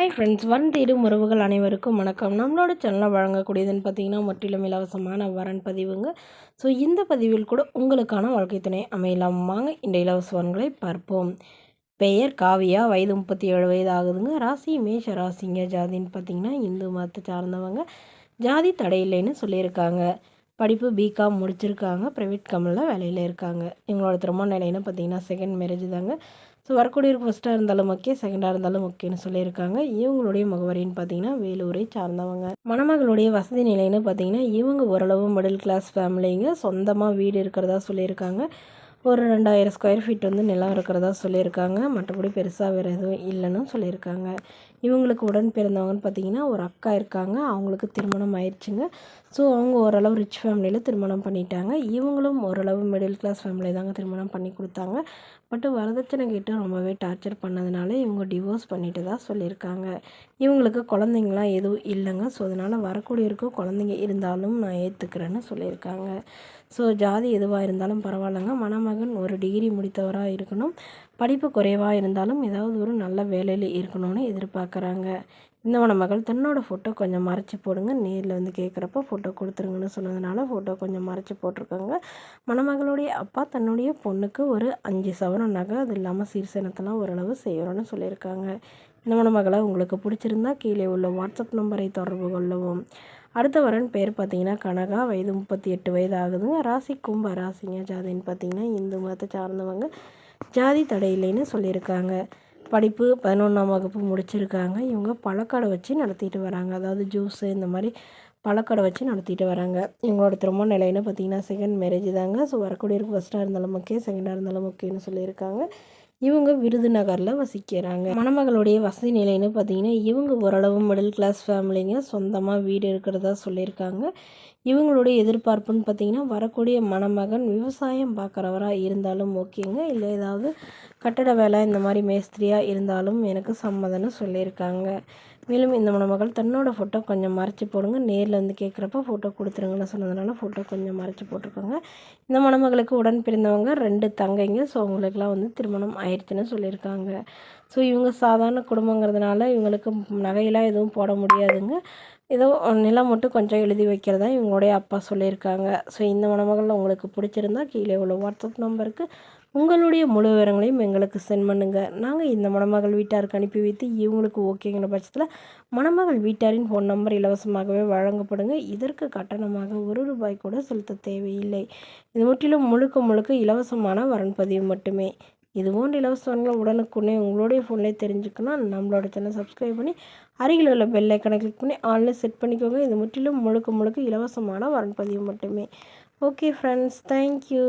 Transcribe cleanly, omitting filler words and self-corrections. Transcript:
Hi friends, வரன் தேடும் உறவுகள் அனைவருக்கும் வணக்கம். நம்மளோட சேனலில் வழங்கக்கூடியதுன்னு பார்த்தீங்கன்னா முற்றிலும் இலவசமான வரன் பதிவுங்க. ஸோ இந்த பதிவில் கூட உங்களுக்கான வாழ்க்கை துணை அமையலாம். வாங்க இந்த இலவச வரன்களை பார்ப்போம். பெயர் காவியா, வயது 37 வயது ஆகுதுங்க. ராசி மேஷ ராசிங்க. ஜாதின்னு பார்த்தீங்கன்னா இந்து மதத்தை சார்ந்தவங்க. ஜாதி தடையில்லைன்னு சொல்லியிருக்காங்க. படிப்பு பிகாம் முடிச்சிருக்காங்க. ப்ரைவேட் கம்பெனியில் வேலையில் இருக்காங்க. இவங்களோட திருமண நிலைன்னு பார்த்தீங்கன்னா செகண்ட் மேரேஜ் தாங்க. ஸோ வரக்கூடியவருக்கு ஃபஸ்ட்டாக இருந்தாலும் ஓகே, செகண்டாக இருந்தாலும் ஓகேன்னு சொல்லியிருக்காங்க. இவங்களுடைய முகவரின்னு பார்த்தீங்கன்னா வேலூரை சார்ந்தவங்க. மணமகளுடைய வசதி நிலைன்னு பார்த்தீங்கன்னா இவங்க ஓரளவு மிடில் கிளாஸ் ஃபேமிலிங்க. சொந்தமாக வீடு இருக்கிறதா சொல்லியிருக்காங்க. ஒரு 2000 ஸ்கொயர் ஃபீட் நிலம் இருக்கிறதா சொல்லியிருக்காங்க. மற்றபடி பெருசாக வேறு எதுவும் இல்லைன்னு சொல்லியிருக்காங்க. இவங்களுக்கு உடன் பிறந்தவங்கன்னு பார்த்தீங்கன்னா ஒரு அக்கா இருக்காங்க. அவங்களுக்கு திருமணம் ஆயிடுச்சுங்க. ஸோ அவங்க ஓரளவு ரிச் ஃபேமிலியில் திருமணம் பண்ணிட்டாங்க. இவங்களும் ஓரளவு மிடில் கிளாஸ் ஃபேமிலி தாங்க திருமணம் பண்ணி கொடுத்தாங்க. பட் வரதட்சணை கேட்டு ரொம்பவே டார்ச்சர் பண்ணதுனால இவங்க டிவோர்ஸ் பண்ணிட்டு தான் சொல்லியிருக்காங்க. இவங்களுக்கு குழந்தைங்களாம் எதுவும் இல்லைங்க. ஸோ அதனால் வரக்கூடியவருக்கும் குழந்தைங்க இருந்தாலும் நான் ஏற்றுக்கிறேன்னு சொல்லியிருக்காங்க. ஸோ ஜாதி எதுவாக இருந்தாலும் பரவாயில்லைங்க. மணமகன் ஒரு டிகிரி முடித்தவராக இருக்கணும். படிப்பு குறைவாக இருந்தாலும் ஏதாவது ஒரு நல்ல வேலையில் இருக்கணும்னு எதிர்பார்க்குறாங்க. இந்த மணமகள் தன்னோட ஃபோட்டோ கொஞ்சம் மறைச்சி போடுங்க, நேரில் கேட்குறப்ப ஃபோட்டோ கொடுத்துருங்கன்னு சொன்னதுனால ஃபோட்டோ கொஞ்சம் மறைச்சி போட்டிருக்காங்க. மணமகளுடைய அப்பா தன்னுடைய பொண்ணுக்கு ஒரு 5 சவரன் நகை, அது இல்லாமல் சீர்சனத்தெல்லாம் ஓரளவு செய்யணும்னு சொல்லியிருக்காங்க. இந்த மணமகளை உங்களுக்கு பிடிச்சிருந்தா கீழே உள்ள வாட்ஸ்அப் நம்பரை தொடர்பு கொள்ளவும். அடுத்த வரன் பேர் பார்த்தீங்கன்னா கனகா, வயது 38 வயது ஆகுதுங்க. ராசி கும்ப ராசிங்க. ஜாதின்னு பார்த்தீங்கன்னா இந்து மதத்தை சார்ந்தவங்க. ஜாதி தடையில்லைன்னு சொல்லியிருக்காங்க. படிப்பு 11ஆம் வகுப்பு முடிச்சிருக்காங்க. இவங்க பழக்கடை வச்சு நடத்திட்டு வராங்க. அதாவது ஜூஸு இந்த மாதிரி பழக்கடை வச்சு நடத்திட்டு வராங்க. இவங்களோட திருமண நிலைன்னு பார்த்தீங்கன்னா செகண்ட் மேரேஜ் தாங்க. ஸோ வரக்கூடியவருக்கு ஃபஸ்ட்டாக இருந்தாலும் ஓகே, செகண்டாக இருந்தாலும் ஓகேன்னு சொல்லியிருக்காங்க. இவங்க விருதுநகரில் வசிக்கிறாங்க. மணமகளுடைய வசதி நிலைன்னு பார்த்தீங்கன்னா இவங்க ஓரளவு மிடில் கிளாஸ் ஃபேமிலிங்க. சொந்தமாக வீடு இருக்கிறதா சொல்லியிருக்காங்க. இவங்களுடைய எதிர்பார்ப்புன்னு பார்த்தீங்கன்னா வரக்கூடிய மணமகன் விவசாயம் பார்க்குறவராக இருந்தாலும் ஓகேங்க, இல்லை ஏதாவது கட்டட வேலை இந்த மாதிரி மேஸ்திரியாக இருந்தாலும் எனக்கு சம்மதம்னு சொல்லியிருக்காங்க. மேலும் இந்த மணமகள் தன்னோட ஃபோட்டோ கொஞ்சம் மறைச்சி போடுங்க, நேரில் கேட்குறப்ப ஃபோட்டோ கொடுத்துருங்கன்னு சொன்னதுனால ஃபோட்டோ கொஞ்சம் மறைச்சி போட்டிருக்காங்க. இந்த மணமகளுக்கு உடன் பிறந்தவங்க 2 தங்கைங்க. ஸோ அவங்களுக்குலாம் திருமணம் ஆயிடுச்சுன்னு சொல்லியிருக்காங்க. ஸோ இவங்க சாதாரண குடும்பங்கிறதுனால இவங்களுக்கு நகையெல்லாம் எதுவும் போட முடியாதுங்க. ஏதோ நிலம் மட்டும் கொஞ்சம் எழுதி வைக்கிறதா இவங்களுடைய அப்பா சொல்லியிருக்காங்க. ஸோ இந்த மணமகள் உங்களுக்கு பிடிச்சிருந்தா கீழே உள்ள வாட்ஸ்அப் நம்பருக்கு உங்களுடைய முழு விவரங்களையும் எங்களுக்கு சென்ட் பண்ணுங்கள். நாங்கள் இந்த மணமகள் வீட்டாருக்கு அனுப்பி வைத்து இவங்களுக்கு ஓகேங்கிற பட்சத்தில் மணமகள் வீட்டாரின் ஃபோன் நம்பர் இலவசமாகவே வழங்கப்படுங்க. இதற்கு கட்டணமாக ₹1 கூட செலுத்த தேவையில்லை. இது முற்றிலும் முழுக்க இலவசமான வரன் பதிவு மட்டுமே. இது போன்ற இலவச வரன்களை உடனுக்குடனே உங்களுடைய ஃபோன்லேயே தெரிஞ்சுக்கணும். நம்மளோட சேனல் சப்ஸ்கிரைப் பண்ணி அருகில் உள்ள பெல் ஐக்கனை கிளிக் பண்ணி ஆன்லைன் செட் பண்ணிக்கோங்க. இது முற்றிலும் முழுக்க இலவசமான வரன் பதிவு மட்டுமே. Okay friends, thank you.